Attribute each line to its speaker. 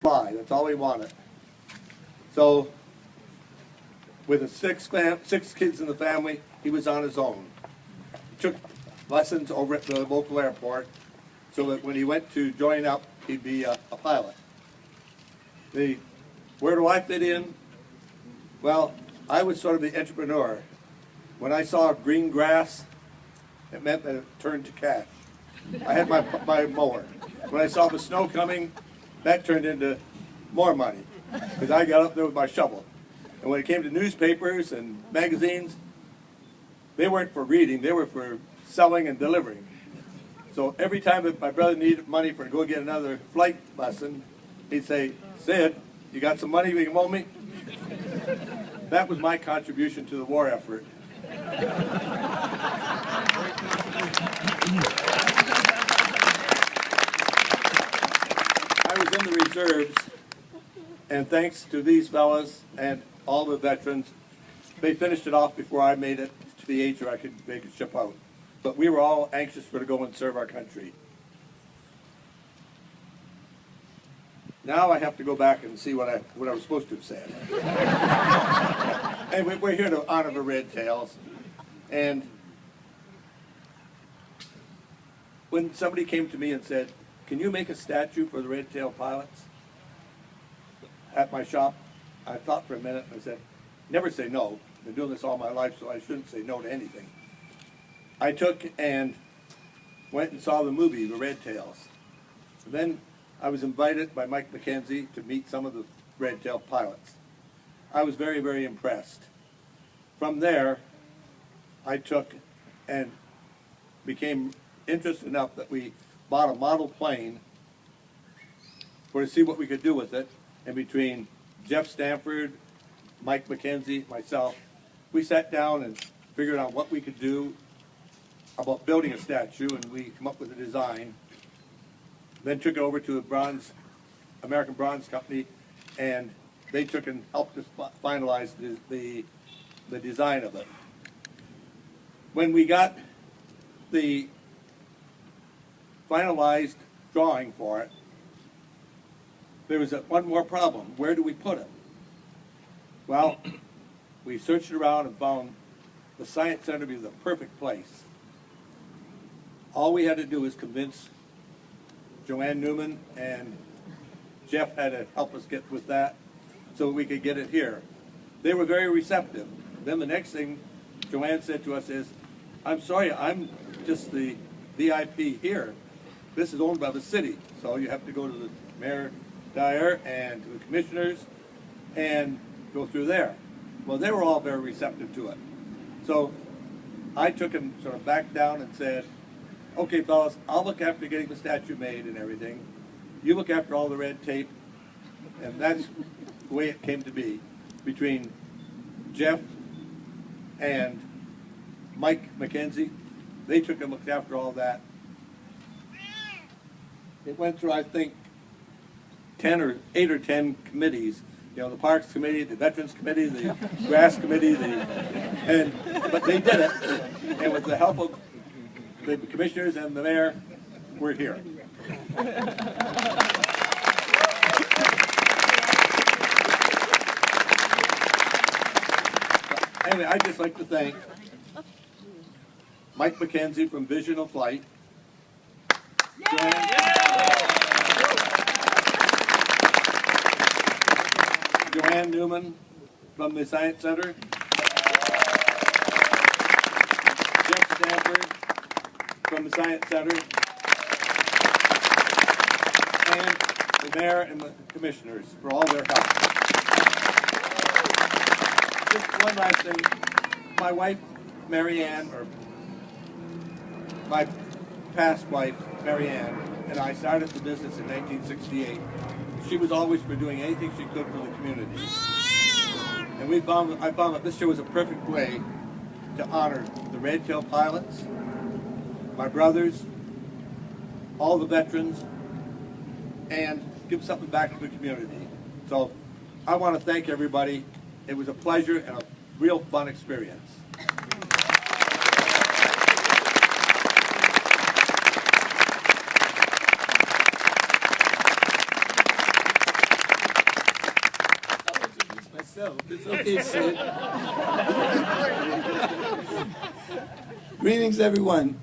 Speaker 1: fly. That's all he wanted. So, with the six kids in the family, he was on his own. He took lessons over at the local airport so that when he went to join up, he'd be a pilot. Where do I fit in? Well, I was sort of the entrepreneur. When I saw green grass, it meant that it turned to cash. I had my mower. When I saw the snow coming, that turned into more money because I got up there with my shovel. And when it came to newspapers and magazines, they weren't for reading, they were for selling and delivering. So every time that my brother needed money for to go get another flight lesson, he'd say, "Syd, you got some money you can loan me?" That was my contribution to the war effort. I was in the reserves, and thanks to these fellas and all the veterans, they finished it off before I made it to the age where I could make a ship out. But we were all anxious for to go and serve our country. Now I have to go back and see what I was supposed to have said. And we're here to honor the Red Tails. And when somebody came to me and said, "Can you make a statue for the Red Tail pilots?" at my shop, I thought for a minute and I said, never say no. I've been doing this all my life, so I shouldn't say no to anything. I took and went and saw the movie, The Red Tails. Then I was invited by Mike McKenzie to meet some of the Red Tail pilots. I was very, very impressed. From there, I took and became interested enough that we bought a model plane to see what we could do with it. And between Jeff Stanford, Mike McKenzie, myself, we sat down and figured out what we could do about building a statue, and we come up with a design. Then took it over to the American Bronze Company, and they took and helped us finalize the design of it. When we got the finalized drawing for it, there was one more problem. Where do we put it? Well, we searched around and found the Science Center to be the perfect place. All we had to do was convince Joanne Newman, and Jeff had to help us get with that so we could get it here. They were very receptive. Then the next thing Joanne said to us is, "I'm sorry, I'm just the VIP here. This is owned by the city, so you have to go to the Mayor Dyer and to the commissioners and go through there." Well, they were all very receptive to it. So I took them sort of back down and said, "Okay, fellas, I'll look after getting the statue made and everything. You look after all the red tape." And that's the way it came to be between Jeff and Mike McKenzie. They took and looked after all that. It went through, I think, 8 or 10 committees. You know, the Parks Committee, the Veterans Committee, the Grass Committee, but they did it. And with the help of the commissioners and the mayor, we're here. Anyway, I'd just like to thank Mike McKenzie from Vision of Flight, Joanne Newman from the Science Center, Jeff Stanford from the Science Center, and the mayor and the commissioners for all their help. Just one last thing. My wife, Mary Ann, or my past wife, Mary Ann, and I started the business in 1968. She was always for doing anything she could for the community. And I found that this year was a perfect way to honor the Red Tail pilots, my brothers, all the veterans, and give something back to the community. So I want to thank everybody. It was a pleasure and a real fun experience.
Speaker 2: myself. It's okay, Syd. Greetings, everyone.